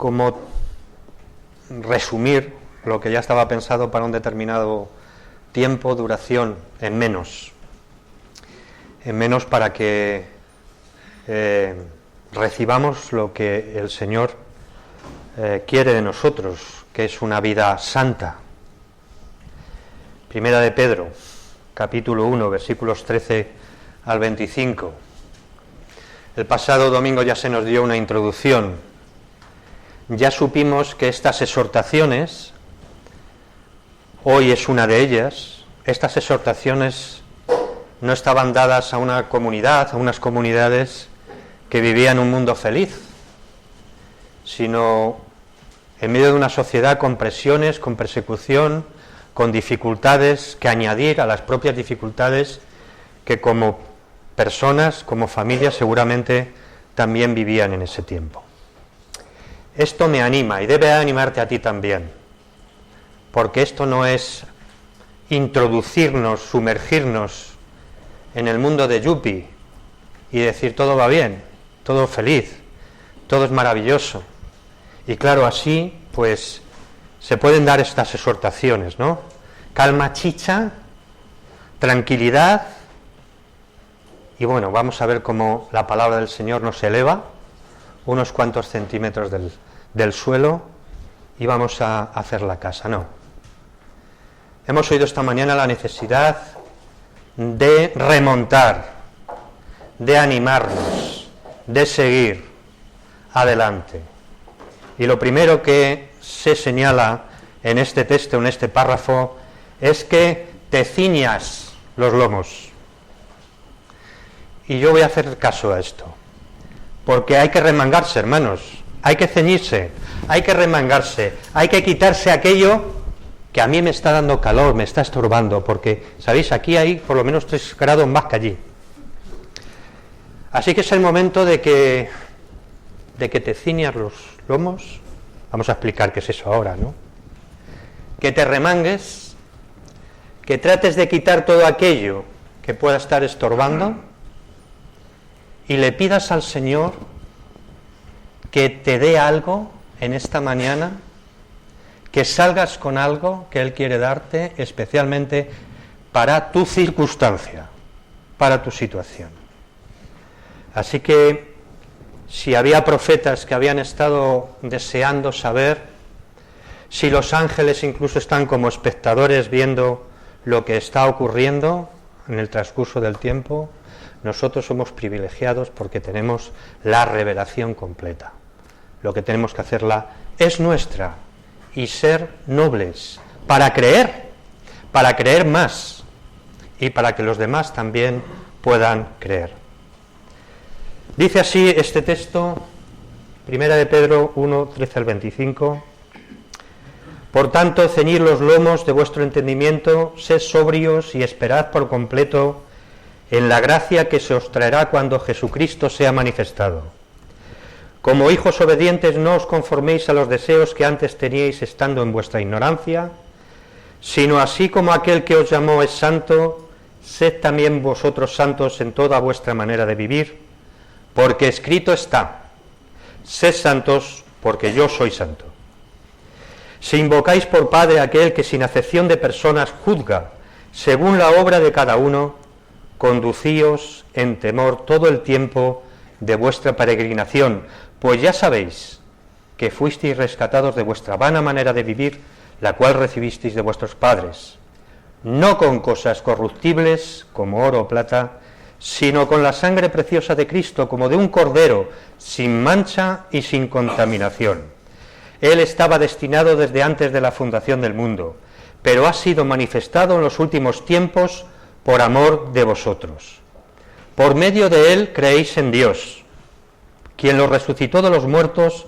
cómo resumir lo que ya estaba pensado para un determinado tiempo, duración, en menos para que recibamos lo que el Señor quiere de nosotros, que es una vida santa. Primera de Pedro, capítulo 1, versículos 13 al 25. El pasado domingo ya se nos dio una introducción. Ya supimos que estas exhortaciones, hoy es una de ellas, estas exhortaciones no estaban dadas a una comunidad, a unas comunidades que vivían un mundo feliz, sino en medio de una sociedad con presiones, con persecución, con dificultades que añadir a las propias dificultades que como personas, como familias, seguramente también vivían en ese tiempo. Esto me anima y debe animarte a ti también, porque esto no es introducirnos, sumergirnos en el mundo de Yupi y decir todo va bien, todo feliz, todo es maravilloso. Y claro, así pues se pueden dar estas exhortaciones, ¿no? Calma, chicha, tranquilidad, y bueno, vamos a ver cómo la palabra del Señor nos eleva unos cuantos centímetros del suelo y vamos a hacer la casa. No. Hemos oído esta mañana la necesidad de remontar, de animarnos, de seguir adelante. Y lo primero que se señala en este texto, en este párrafo, es que te ciñas los lomos. Y yo voy a hacer caso a esto, porque hay que remangarse, hermanos, hay que ceñirse, hay que remangarse, hay que quitarse aquello que a mí me está dando calor, me está estorbando, porque, ¿sabéis? Aquí hay por lo menos 3 grados más que allí. Así que es el momento de que te ciñas los lomos. Vamos a explicar qué es eso ahora, ¿no? Que te remangues, que trates de quitar todo aquello que pueda estar estorbando y le pidas al Señor que te dé algo en esta mañana, que salgas con algo que Él quiere darte especialmente para tu circunstancia, para tu situación. Así que si había profetas que habían estado deseando saber, si los ángeles incluso están como espectadores viendo lo que está ocurriendo en el transcurso del tiempo, nosotros somos privilegiados porque tenemos la revelación completa. Lo que tenemos que hacerla es nuestra y ser nobles para creer más y para que los demás también puedan creer. Dice así este texto, Primera de Pedro 1, 13 al 25. Por tanto, ceñid los lomos de vuestro entendimiento, sed sobrios y esperad por completo en la gracia que se os traerá cuando Jesucristo sea manifestado. Como hijos obedientes, no os conforméis a los deseos que antes teníais estando en vuestra ignorancia, sino así como aquel que os llamó es santo, sed también vosotros santos en toda vuestra manera de vivir, porque escrito está, sed santos porque yo soy santo. Si invocáis por Padre aquel que sin acepción de personas juzga según la obra de cada uno, conducíos en temor todo el tiempo de vuestra peregrinación, pues ya sabéis que fuisteis rescatados de vuestra vana manera de vivir, la cual recibisteis de vuestros padres, no con cosas corruptibles como oro o plata, sino con la sangre preciosa de Cristo, como de un cordero, sin mancha y sin contaminación. Él estaba destinado desde antes de la fundación del mundo, pero ha sido manifestado en los últimos tiempos por amor de vosotros. Por medio de él creéis en Dios, quien lo resucitó de los muertos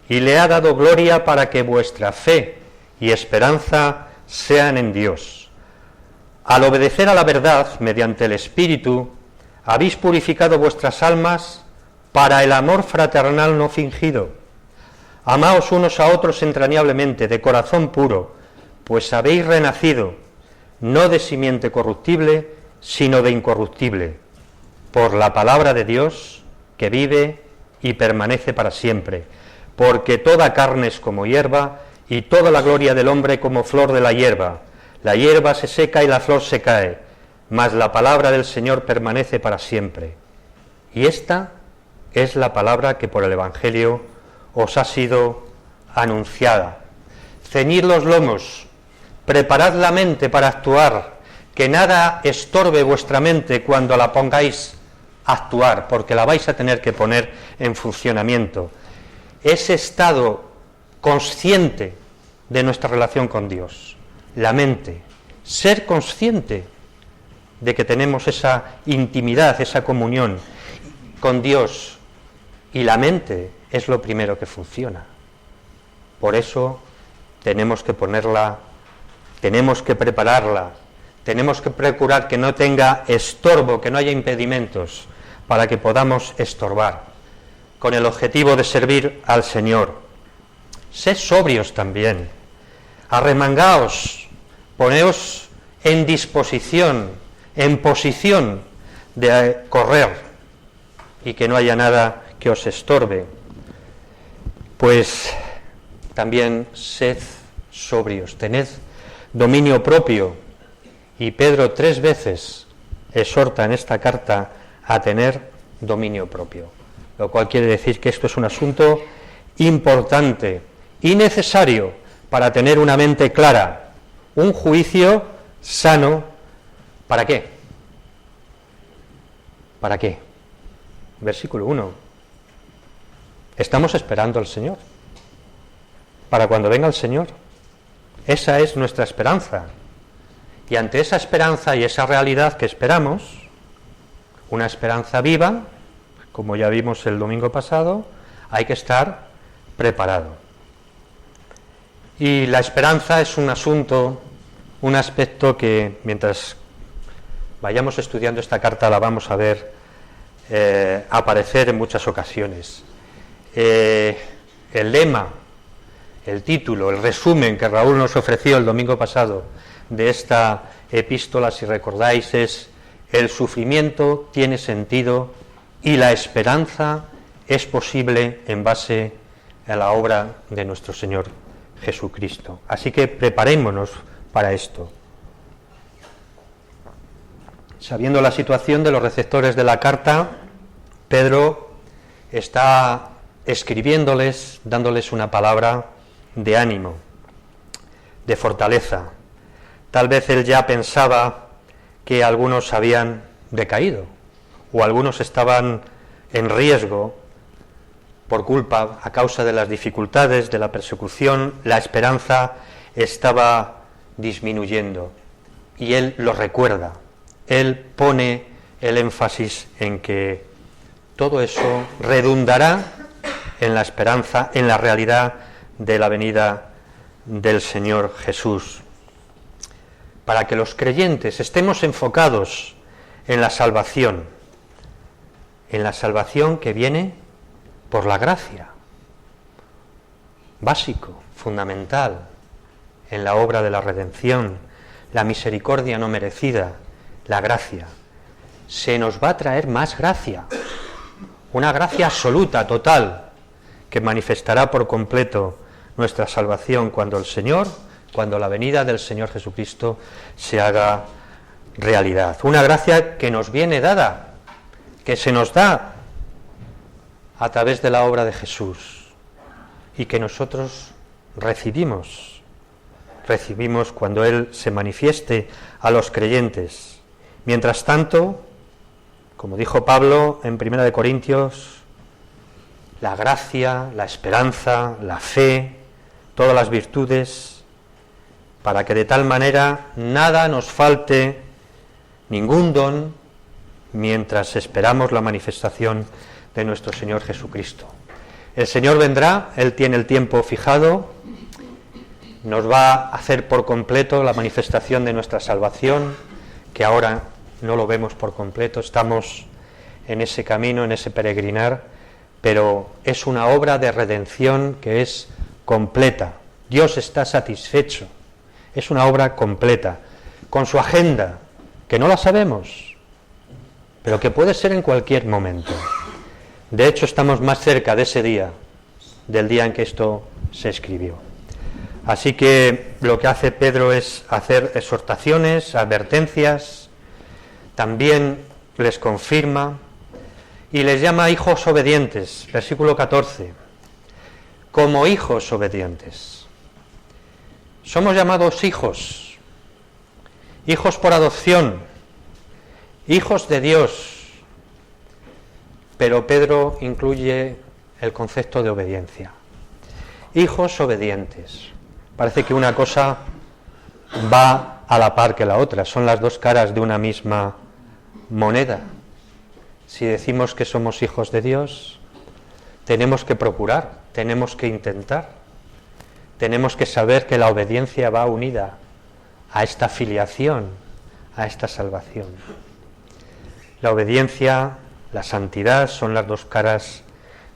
y le ha dado gloria para que vuestra fe y esperanza sean en Dios. Al obedecer a la verdad mediante el Espíritu, habéis purificado vuestras almas para el amor fraternal no fingido. Amaos unos a otros entrañablemente, de corazón puro, pues habéis renacido, no de simiente corruptible, sino de incorruptible, por la palabra de Dios, que vive y permanece para siempre. porque toda carne es como hierba, y toda la gloria del hombre como flor de la hierba. La hierba se seca y la flor se cae, mas la palabra del Señor permanece para siempre. Y esta es la palabra que por el Evangelio os ha sido anunciada. Ceñid los lomos, preparad la mente para actuar, que nada estorbe vuestra mente cuando la pongáis a actuar, porque la vais a tener que poner en funcionamiento. Ese estado consciente de nuestra relación con Dios, la mente, ser consciente de que tenemos esa intimidad, esa comunión con Dios, y la mente es lo primero que funciona. Por eso tenemos que ponerla, tenemos que prepararla, tenemos que procurar que no tenga estorbo, que no haya impedimentos, para que podamos estorbar, con el objetivo de servir al Señor. Sed sobrios también, arremangaos, poneos en disposición, en posición de correr, y que no haya nada que os estorbe. Pues también sed sobrios, tened dominio propio, y Pedro 3 veces exhorta en esta carta a tener dominio propio, lo cual quiere decir que esto es un asunto importante y necesario para tener una mente clara, un juicio sano. ¿Para qué? ¿Para qué? Versículo 1. Estamos esperando al Señor, para cuando venga el Señor. Esa es nuestra esperanza. Y ante esa esperanza y esa realidad que esperamos, una esperanza viva, como ya vimos el domingo pasado, hay que estar preparado. Y la esperanza es un asunto, un aspecto que mientras vayamos estudiando esta carta la vamos a ver aparecer en muchas ocasiones. El lema, el título, el resumen que Raúl nos ofreció el domingo pasado de esta epístola, si recordáis, es: el sufrimiento tiene sentido y la esperanza es posible en base a la obra de nuestro Señor Jesucristo. Así que preparémonos para esto. Sabiendo la situación de los receptores de la carta, Pedro está escribiéndoles, dándoles una palabra de ánimo, de fortaleza. Tal vez él ya pensaba que algunos habían decaído, o algunos estaban en riesgo por culpa, a causa de las dificultades, de la persecución, la esperanza estaba disminuyendo. Y él lo recuerda, él pone el énfasis en que todo eso redundará en la esperanza, en la realidad de la venida del Señor Jesús. Para que los creyentes estemos enfocados en la salvación que viene por la gracia, básico, fundamental, en la obra de la redención, la misericordia no merecida, la gracia. Se nos va a traer más gracia, una gracia absoluta, total, que manifestará por completo nuestra salvación cuando la venida del Señor Jesucristo se haga realidad. Una gracia que nos viene dada, que se nos da a través de la obra de Jesús y que nosotros recibimos cuando Él se manifieste a los creyentes. Mientras tanto, como dijo Pablo en 1 Corintios, la gracia, la esperanza, la fe, todas las virtudes, para que de tal manera nada nos falte, ningún don, mientras esperamos la manifestación de nuestro Señor Jesucristo. El Señor vendrá, Él tiene el tiempo fijado, nos va a hacer por completo la manifestación de nuestra salvación, que ahora no lo vemos por completo, estamos en ese camino, en ese peregrinar, pero es una obra de redención que es completa. Dios está satisfecho, es una obra completa, con su agenda, que no la sabemos, pero que puede ser en cualquier momento. De hecho, estamos más cerca de ese día, del día en que esto se escribió. Así que lo que hace Pedro es hacer exhortaciones, advertencias, también les confirma y les llama hijos obedientes, versículo 14, como hijos obedientes. Somos llamados hijos, hijos por adopción, hijos de Dios, pero Pedro incluye el concepto de obediencia. Hijos obedientes. Parece que una cosa va a la par que la otra, son las dos caras de una misma moneda. Si decimos que somos hijos de Dios, tenemos que procurar, tenemos que intentar, tenemos que saber que la obediencia va unida a esta filiación, a esta salvación. La obediencia, la santidad son las dos caras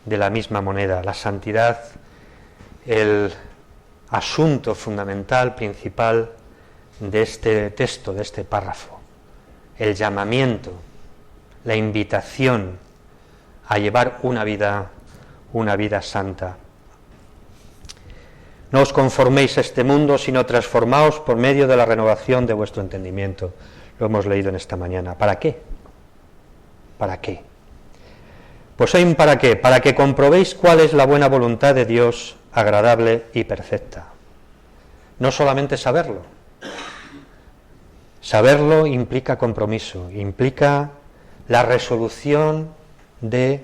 de la misma moneda. La santidad, el asunto fundamental, principal de este texto, de este párrafo, el llamamiento, la invitación a llevar una vida santa. No os conforméis a este mundo, sino transformaos por medio de la renovación de vuestro entendimiento. Lo hemos leído en esta mañana. ¿Para qué? ¿Para qué? Pues hay un para qué, para que comprobéis cuál es la buena voluntad de Dios, agradable y perfecta. No solamente saberlo. Saberlo implica compromiso, implica la resolución de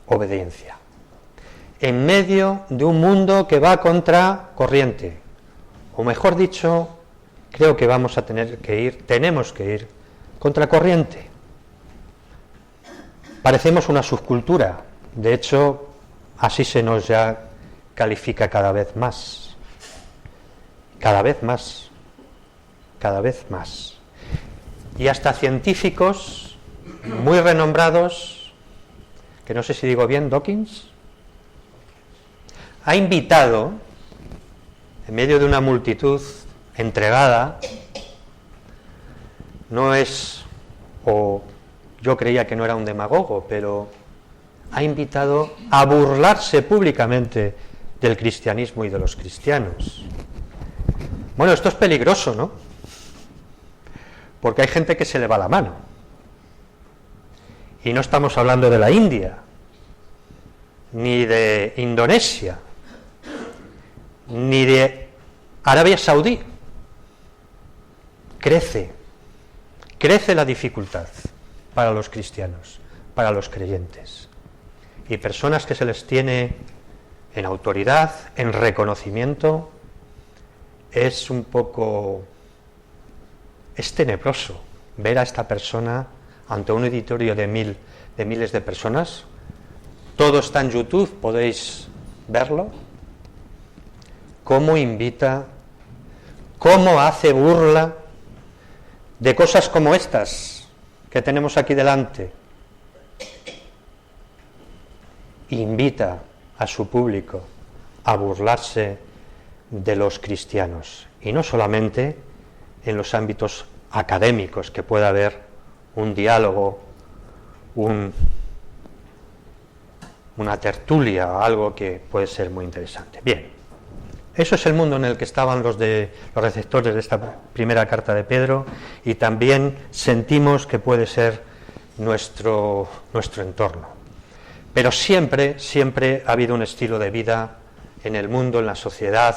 obediencia. En medio de un mundo que va contra corriente, o mejor dicho, creo que tenemos que ir contra corriente. Parecemos una subcultura, de hecho, así se nos ya califica cada vez más. Cada vez más. Cada vez más. Y hasta científicos muy renombrados, que no sé si digo bien, Dawkins, ha invitado, en medio de una multitud entregada, no es, o yo creía que no era un demagogo, pero ha invitado a burlarse públicamente del cristianismo y de los cristianos. Bueno, esto es peligroso, ¿no? Porque hay gente que se le va la mano. Y no estamos hablando de la India, ni de Indonesia, ni de Arabia Saudí. Crece la dificultad para los cristianos, para los creyentes. Y personas que se les tiene en autoridad, en reconocimiento, es tenebroso ver a esta persona ante un auditorio de miles de personas. Todo está en YouTube, podéis verlo. Cómo invita, cómo hace burla de cosas como estas que tenemos aquí delante. Invita a su público a burlarse de los cristianos, y no solamente en los ámbitos académicos, que pueda haber un diálogo, una tertulia, algo que puede ser muy interesante. Bien, eso es el mundo en el que estaban los receptores de esta primera carta de Pedro, y también sentimos que puede ser nuestro entorno. Pero siempre ha habido un estilo de vida en el mundo, en la sociedad,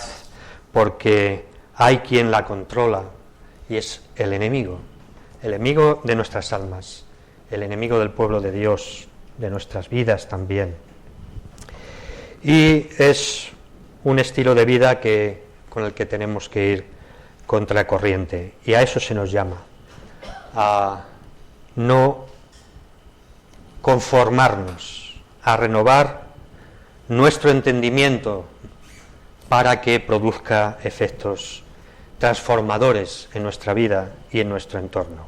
porque hay quien la controla, y es el enemigo de nuestras almas, el enemigo del pueblo de Dios, de nuestras vidas también. Y es un estilo de vida con el que tenemos que ir contracorriente, y a eso se nos llama, a no conformarnos, a renovar nuestro entendimiento para que produzca efectos transformadores en nuestra vida y en nuestro entorno.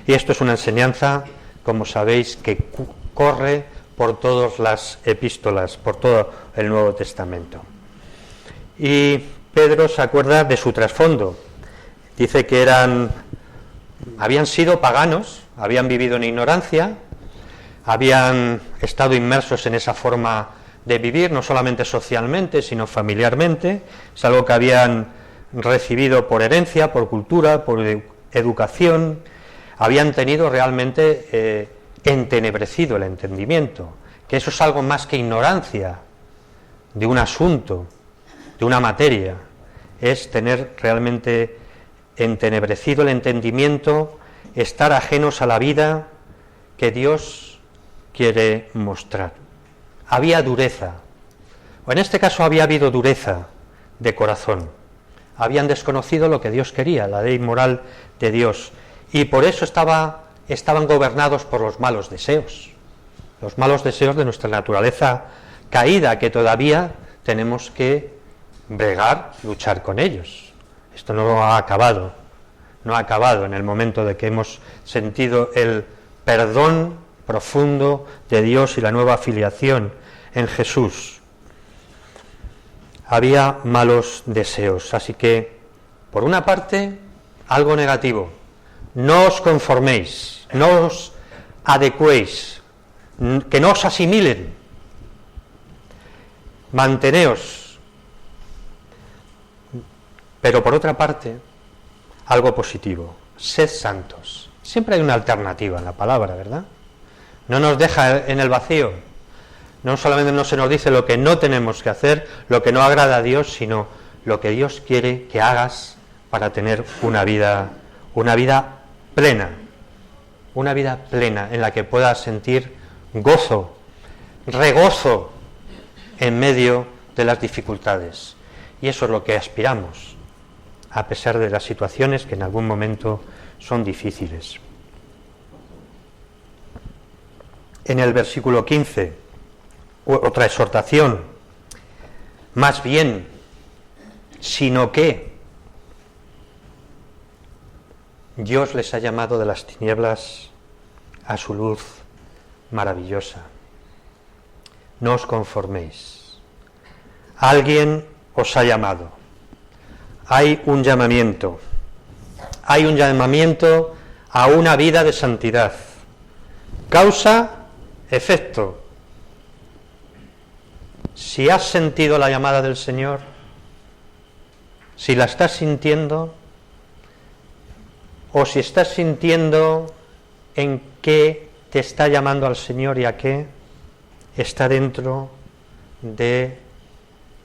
Y esto es una enseñanza, como sabéis, que corre por todas las epístolas, por todo el Nuevo Testamento. Y Pedro se acuerda de su trasfondo. Dice que habían sido paganos, habían vivido en ignorancia, habían estado inmersos en esa forma de vivir, no solamente socialmente, sino familiarmente. Es algo que habían recibido por herencia, por cultura, por educación. Habían tenido realmente entenebrecido el entendimiento, que eso es algo más que ignorancia de un asunto, de una materia, es tener realmente entenebrecido el entendimiento, estar ajenos a la vida que Dios quiere mostrar. Había dureza, o en este caso había habido dureza de corazón. Habían desconocido lo que Dios quería, la ley moral de Dios, y por eso estaban gobernados por los malos deseos de nuestra naturaleza caída, que todavía tenemos que bregar, luchar con ellos. Esto no ha acabado en el momento de que hemos sentido el perdón profundo de Dios y la nueva filiación en Jesús. Había malos deseos, así que, por una parte, algo negativo: no os conforméis, no os adecuéis, que no os asimilen, manteneos. Pero por otra parte, algo positivo: sed santos. Siempre hay una alternativa en la palabra, ¿verdad? No nos deja en el vacío. No solamente no se nos dice lo que no tenemos que hacer, lo que no agrada a Dios, sino lo que Dios quiere que hagas para tener una vida plena, en la que puedas sentir gozo, regozo en medio de las dificultades. Y eso es lo que aspiramos, a pesar de las situaciones que en algún momento son difíciles. En el versículo 15, otra exhortación: más bien, sino que Dios les ha llamado de las tinieblas a su luz maravillosa. No os conforméis. Alguien os ha llamado. Hay un llamamiento a una vida de santidad. Causa, efecto. Si has sentido la llamada del Señor, si la estás sintiendo, o si estás sintiendo en qué te está llamando al Señor y a qué, está dentro de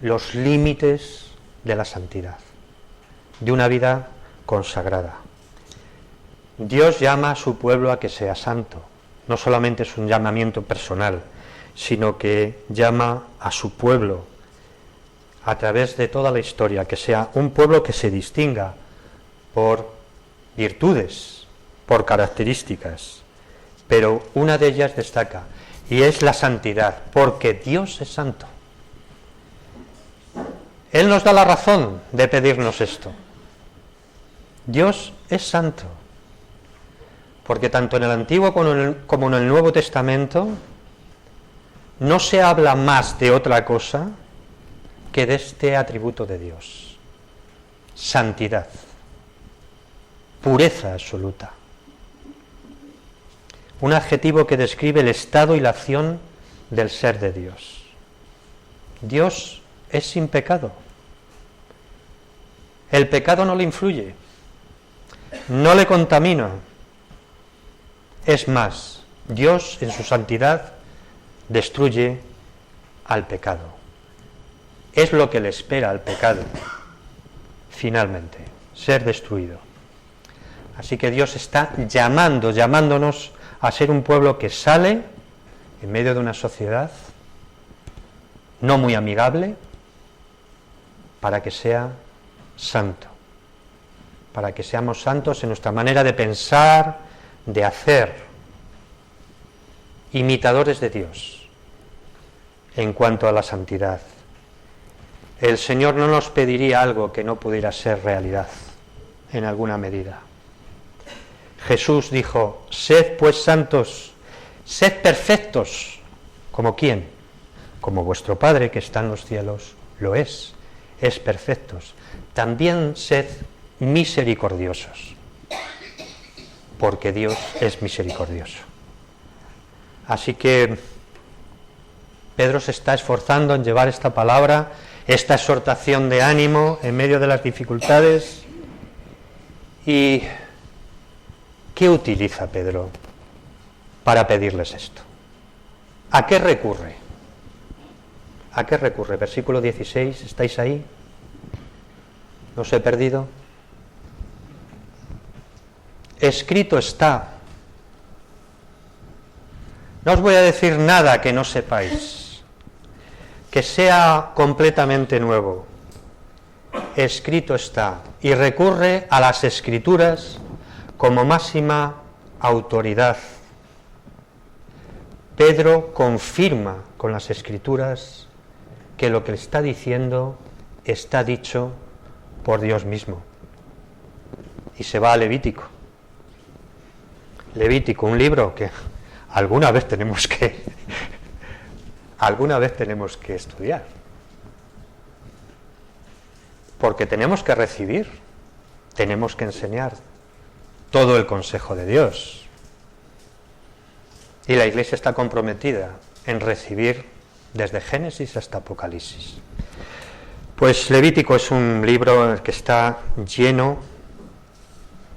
los límites de la santidad, de una vida consagrada. Dios llama a su pueblo a que sea santo. No solamente es un llamamiento personal, sino que llama a su pueblo a través de toda la historia, que sea un pueblo que se distinga por virtudes, por características, pero una de ellas destaca, y es la santidad, porque Dios es santo. Él nos da la razón de pedirnos esto. Dios es santo, porque tanto en el Antiguo como en el Nuevo Testamento no se habla más de otra cosa que de este atributo de Dios: santidad, pureza absoluta. Un adjetivo que describe el estado y la acción del ser de Dios. Dios es sin pecado. El pecado no le influye, no le contamina. Es más, Dios en su santidad destruye al pecado. Es lo que le espera al pecado, finalmente, ser destruido. Así que Dios está llamándonos a ser un pueblo que sale en medio de una sociedad no muy amigable, para que sea santo, para que seamos santos en nuestra manera de pensar, de hacer, imitadores de Dios en cuanto a la santidad. El Señor no nos pediría algo que no pudiera ser realidad en alguna medida. Jesús dijo: sed pues santos, sed perfectos. ¿Como quién? Como vuestro Padre que está en los cielos lo es perfectos. También sed misericordiosos, porque Dios es misericordioso. Así que Pedro se está esforzando en llevar esta palabra, esta exhortación de ánimo en medio de las dificultades. ¿Y qué utiliza Pedro para pedirles esto? ¿A qué recurre? ¿A qué recurre? Versículo 16, ¿estáis ahí? ¿No os he perdido? Escrito está. No os voy a decir nada que no sepáis, que sea completamente nuevo. Escrito está. Y recurre a las Escrituras como máxima autoridad. Pedro confirma con las Escrituras que lo que le está diciendo está dicho por Dios mismo. Y se va a Levítico. Levítico, un libro que alguna vez tenemos que estudiar. Porque tenemos que recibir, tenemos que enseñar todo el consejo de Dios. Y la Iglesia está comprometida en recibir desde Génesis hasta Apocalipsis. Pues Levítico es un libro que está lleno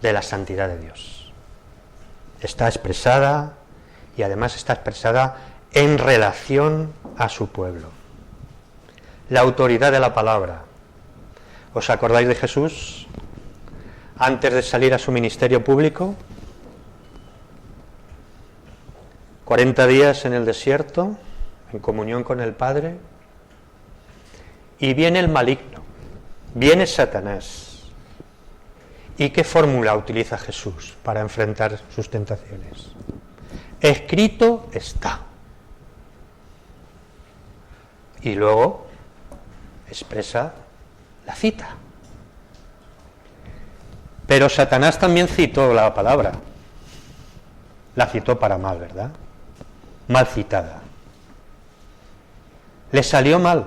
de la santidad de Dios. Está expresada y además está expresada en relación a su pueblo. La autoridad de la palabra. ¿Os acordáis de Jesús? Antes de salir a su ministerio público, 40 días en el desierto, en comunión con el Padre, y viene el maligno, viene Satanás. ¿Y qué fórmula utiliza Jesús para enfrentar sus tentaciones? Escrito está. Y luego expresa la cita. Pero Satanás también citó la palabra. La citó para mal, ¿verdad? Mal citada. Le salió mal.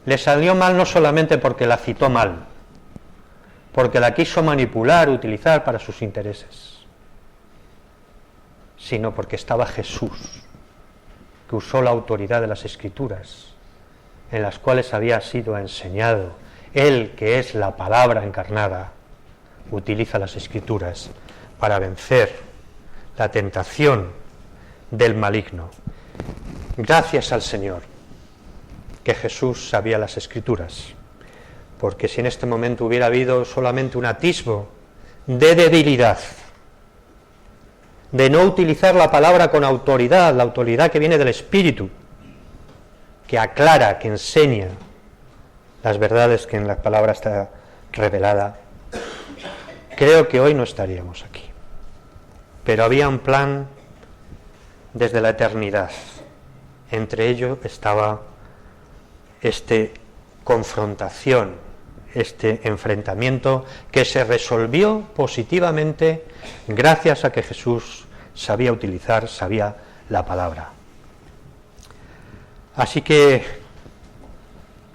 Le salió mal no solamente porque la citó mal, porque la quiso manipular, utilizar para sus intereses, sino porque estaba Jesús, que usó la autoridad de las Escrituras, en las cuales había sido enseñado. Él, que es la palabra encarnada, utiliza las Escrituras para vencer la tentación del maligno. Gracias al Señor que Jesús sabía las Escrituras, porque si en este momento hubiera habido solamente un atisbo de debilidad, de no utilizar la palabra con autoridad, la autoridad que viene del Espíritu, que aclara, que enseña las verdades que en la palabra está revelada, creo que hoy no estaríamos aquí. Pero había un plan desde la eternidad. Entre ellos estaba esta confrontación, este enfrentamiento que se resolvió positivamente gracias a que Jesús sabía utilizar, sabía la palabra. Así que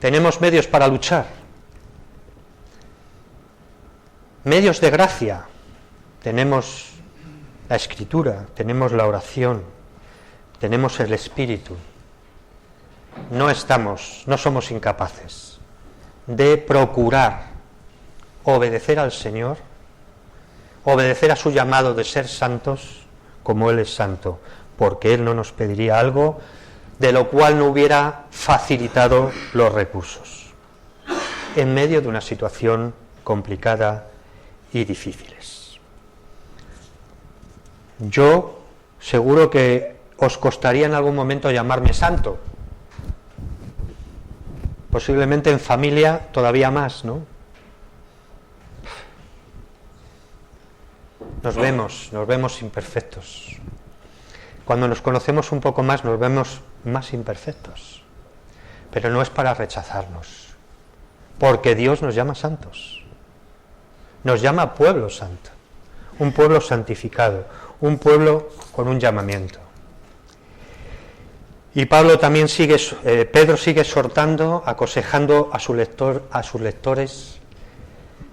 tenemos medios para luchar, medios de gracia. Tenemos la Escritura, tenemos la oración, tenemos el Espíritu. No somos incapaces de procurar obedecer al Señor, obedecer a su llamado de ser santos como Él es santo, porque Él no nos pediría algo de lo cual no hubiera facilitado los recursos, en medio de una situación complicada y difíciles. Yo seguro que os costaría en algún momento llamarme santo, posiblemente en familia todavía más, ¿no? Nos vemos imperfectos. Cuando nos conocemos un poco más, nos vemos más imperfectos. Pero no es para rechazarnos, porque Dios nos llama santos. Nos llama pueblo santo, un pueblo santificado, un pueblo con un llamamiento. Y Pedro sigue exhortando, aconsejando a sus lectores,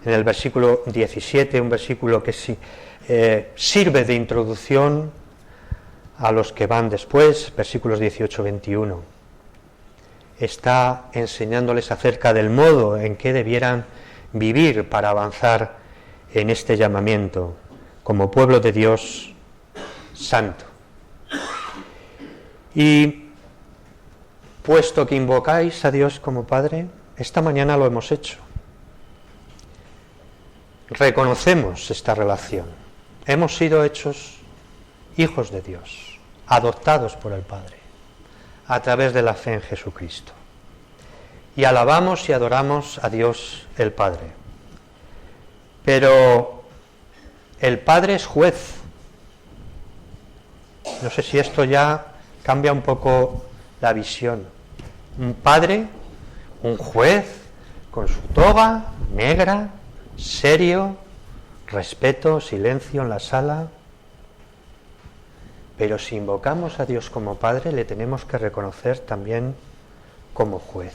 en el versículo 17, un versículo que sirve de introducción a los que van después, versículos 18-21. Está enseñándoles acerca del modo en que debieran vivir para avanzar en este llamamiento como pueblo de Dios santo. Y puesto que invocáis a Dios como Padre, esta mañana lo hemos hecho. Reconocemos esta relación. Hemos sido hechos hijos de Dios, adoptados por el Padre, a través de la fe en Jesucristo. Y alabamos y adoramos a Dios el Padre. Pero el Padre es juez. No sé si esto ya cambia un poco la visión. Un padre, un juez, con su toga negra, serio, respeto, silencio en la sala. Pero si invocamos a Dios como Padre, le tenemos que reconocer también como juez.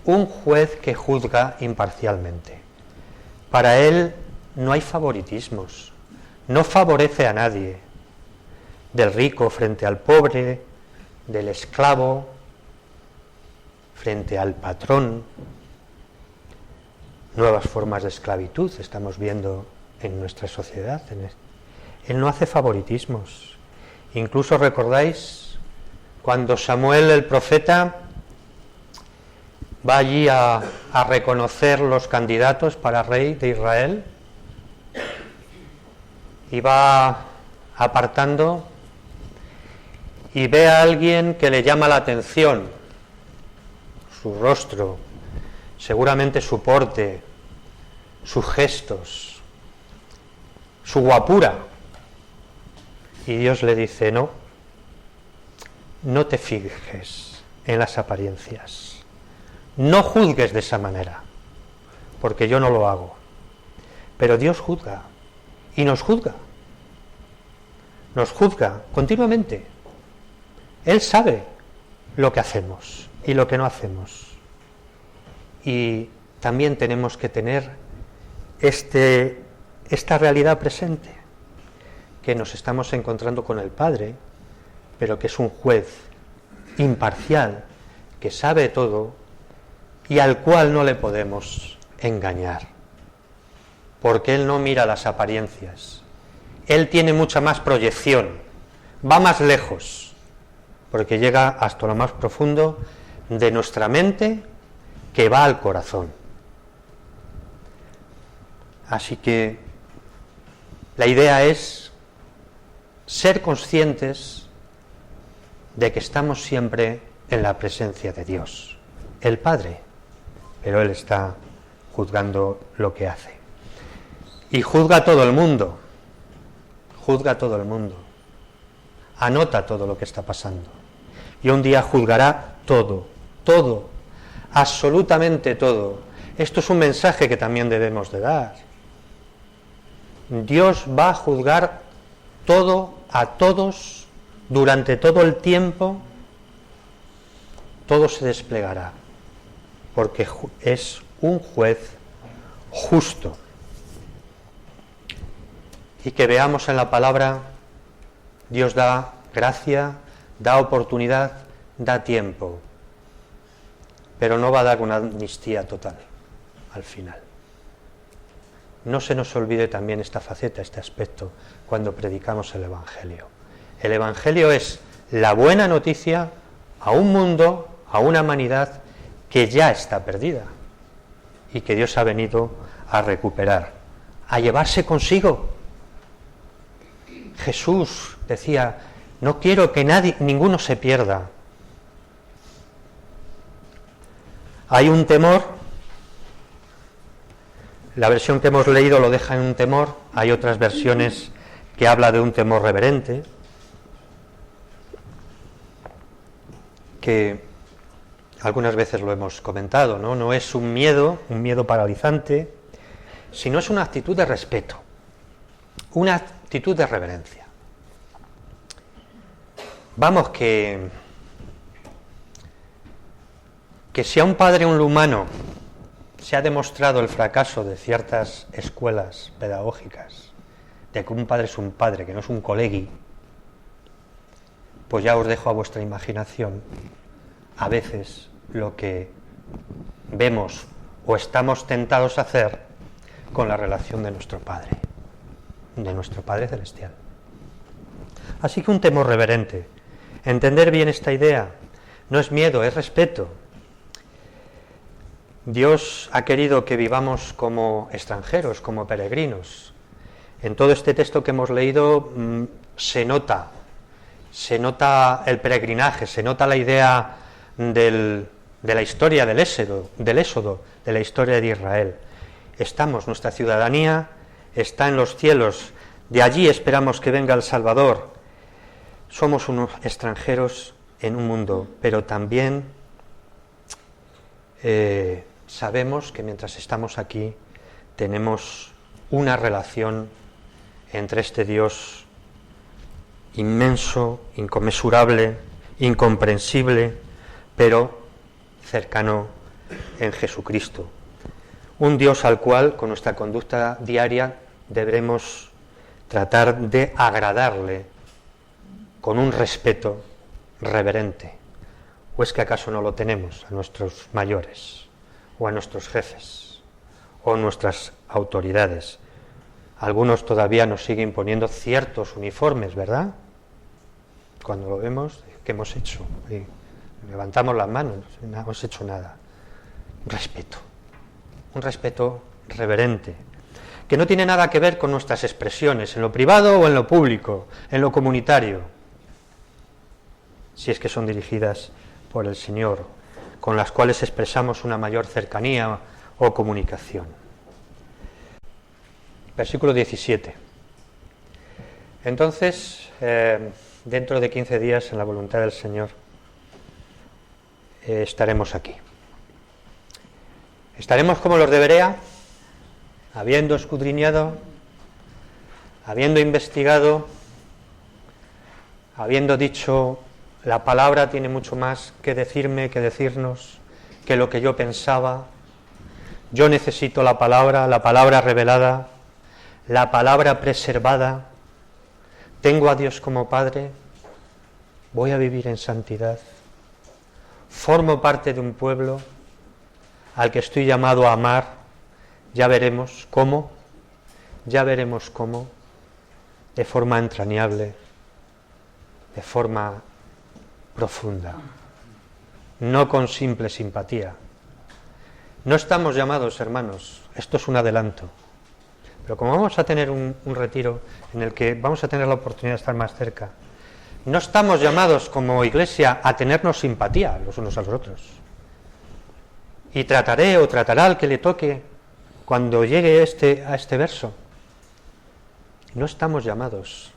Un juez que juzga imparcialmente. Para él no hay favoritismos, no favorece a nadie, del rico frente al pobre, del esclavo frente al patrón. Nuevas formas de esclavitud estamos viendo en nuestra sociedad. Él no hace favoritismos. Incluso recordáis cuando Samuel el profeta va allí a reconocer los candidatos para rey de Israel y va apartando y ve a alguien que le llama la atención, su rostro, seguramente su porte, sus gestos, su guapura. Y Dios le dice, no te fijes en las apariencias, no juzgues de esa manera, porque yo no lo hago. Pero Dios juzga, y nos juzga continuamente. Él sabe lo que hacemos y lo que no hacemos. Y también tenemos que tener esta realidad presente, que nos estamos encontrando con el Padre, pero que es un juez imparcial, que sabe todo y al cual no le podemos engañar, porque Él no mira las apariencias. Él tiene mucha más proyección, va más lejos, porque llega hasta lo más profundo de nuestra mente, que va al corazón. Así que la idea es ser conscientes de que estamos siempre en la presencia de Dios, el Padre, pero Él está juzgando lo que hace. Y juzga a todo el mundo, anota todo lo que está pasando. Y un día juzgará todo, absolutamente todo. Esto es un mensaje que también debemos de dar. Dios va a juzgar todo a todos durante todo el tiempo. Todo se desplegará, porque es un juez justo. Y que veamos en la palabra, Dios da gracia, da oportunidad, da tiempo, pero no va a dar una amnistía total al final. No se nos olvide también esta faceta, este aspecto, cuando predicamos el Evangelio. El Evangelio es la buena noticia a un mundo, a una humanidad que ya está perdida y que Dios ha venido a recuperar, a llevarse consigo. Jesús decía, no quiero que ninguno se pierda. Hay un temor, la versión que hemos leído lo deja en un temor, hay otras versiones que habla de un temor reverente, que algunas veces lo hemos comentado, no es un miedo paralizante, sino es una actitud de respeto, una actitud de reverencia. Vamos, que si a un padre o un humano se ha demostrado el fracaso de ciertas escuelas pedagógicas, de que un padre es un padre, que no es un colegui, pues ya os dejo a vuestra imaginación a veces lo que vemos o estamos tentados a hacer con la relación de nuestro Padre Celestial. Así que un temor reverente. Entender bien esta idea no es miedo, es respeto. Dios ha querido que vivamos como extranjeros, como peregrinos. En todo este texto que hemos leído se nota el peregrinaje, se nota la idea de la historia del éxodo, de la historia de Israel. Nuestra ciudadanía está en los cielos, de allí esperamos que venga el Salvador. Somos unos extranjeros en un mundo, pero también sabemos que mientras estamos aquí tenemos una relación entre este Dios inmenso, inconmensurable, incomprensible, pero cercano en Jesucristo. Un Dios al cual, con nuestra conducta diaria, deberemos tratar de agradarle con un respeto reverente. ¿O es que acaso no lo tenemos a nuestros mayores, o a nuestros jefes, o a nuestras autoridades? Algunos todavía nos siguen poniendo ciertos uniformes, ¿verdad? Cuando lo vemos, ¿qué hemos hecho? Y levantamos las manos, no hemos hecho nada. Un respeto reverente, que no tiene nada que ver con nuestras expresiones, en lo privado o en lo público, en lo comunitario, si es que son dirigidas por el Señor, con las cuales expresamos una mayor cercanía o comunicación. Versículo 17. Entonces, dentro de 15 días, en la voluntad del Señor, estaremos aquí. Estaremos como los de Berea, habiendo escudriñado, habiendo investigado, habiendo dicho, la palabra tiene mucho más que decirme, que decirnos, que lo que yo pensaba. Yo necesito la palabra revelada, la palabra preservada. Tengo a Dios como Padre, voy a vivir en santidad. Formo parte de un pueblo al que estoy llamado a amar. Ya veremos cómo, de forma entrañable, de forma profunda, no con simple simpatía. No estamos llamados, hermanos, esto es un adelanto, pero como vamos a tener un retiro en el que vamos a tener la oportunidad de estar más cerca, no estamos llamados como iglesia a tenernos simpatía los unos a los otros. Y tratará al que le toque cuando llegue a este verso. No estamos llamados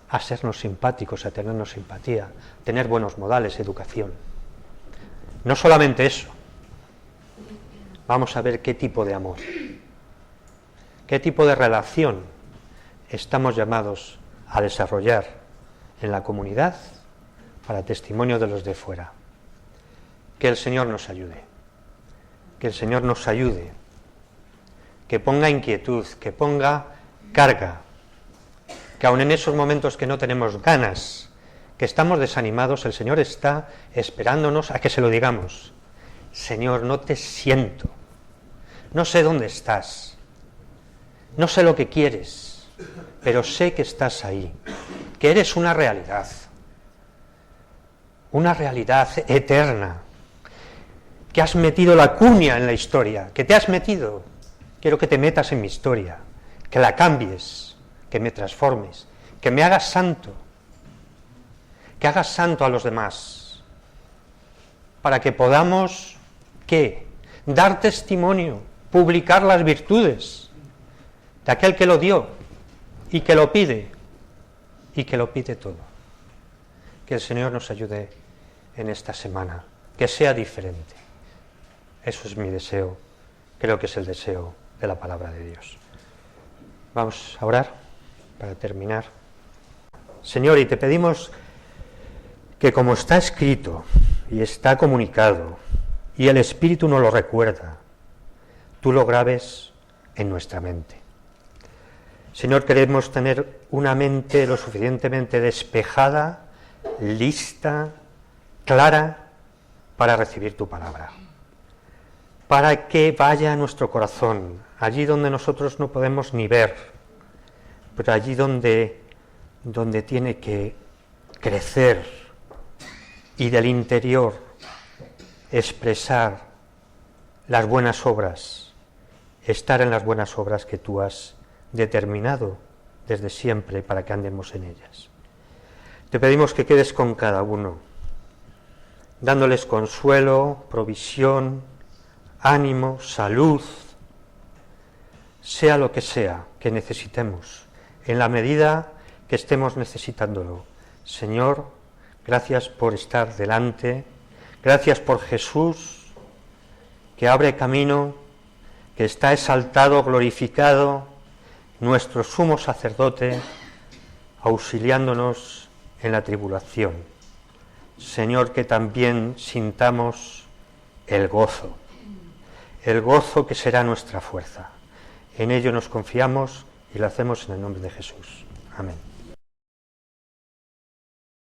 a sernos simpáticos, a tenernos simpatía, tener buenos modales, educación. No solamente eso. Vamos a ver qué tipo de amor, qué tipo de relación estamos llamados a desarrollar en la comunidad para testimonio de los de fuera. Que el Señor nos ayude, que ponga inquietud, que ponga carga, que aun en esos momentos que no tenemos ganas, que estamos desanimados, el Señor está esperándonos a que se lo digamos. Señor, no te siento, no sé dónde estás, no sé lo que quieres, pero sé que estás ahí, que eres una realidad eterna, que has metido la cuña en la historia, que te has metido. Quiero que te metas en mi historia, que la cambies, que me transformes, que me hagas santo, que hagas santo a los demás, para que podamos, ¿qué? Dar testimonio, publicar las virtudes de aquel que lo dio y que lo pide todo. Que el Señor nos ayude en esta semana, que sea diferente. Eso es mi deseo, creo que es el deseo de la palabra de Dios. Vamos a orar para terminar. Señor, y te pedimos que como está escrito y está comunicado y el Espíritu nos lo recuerda, tú lo grabes en nuestra mente. Señor, queremos tener una mente lo suficientemente despejada lista, clara, para recibir tu palabra, para que vaya a nuestro corazón, allí donde nosotros no podemos ni ver, pero allí donde tiene que crecer y del interior expresar las buenas obras, estar en las buenas obras que tú has determinado desde siempre para que andemos en ellas. Te pedimos que quedes con cada uno, dándoles consuelo, provisión, ánimo, salud, sea lo que sea que necesitemos, en la medida que estemos necesitándolo. Señor, gracias por estar delante, gracias por Jesús, que abre camino, que está exaltado, glorificado, nuestro sumo sacerdote, auxiliándonos en la tribulación. Señor, que también sintamos el gozo que será nuestra fuerza. En ello nos confiamos y lo hacemos en el nombre de Jesús. Amén.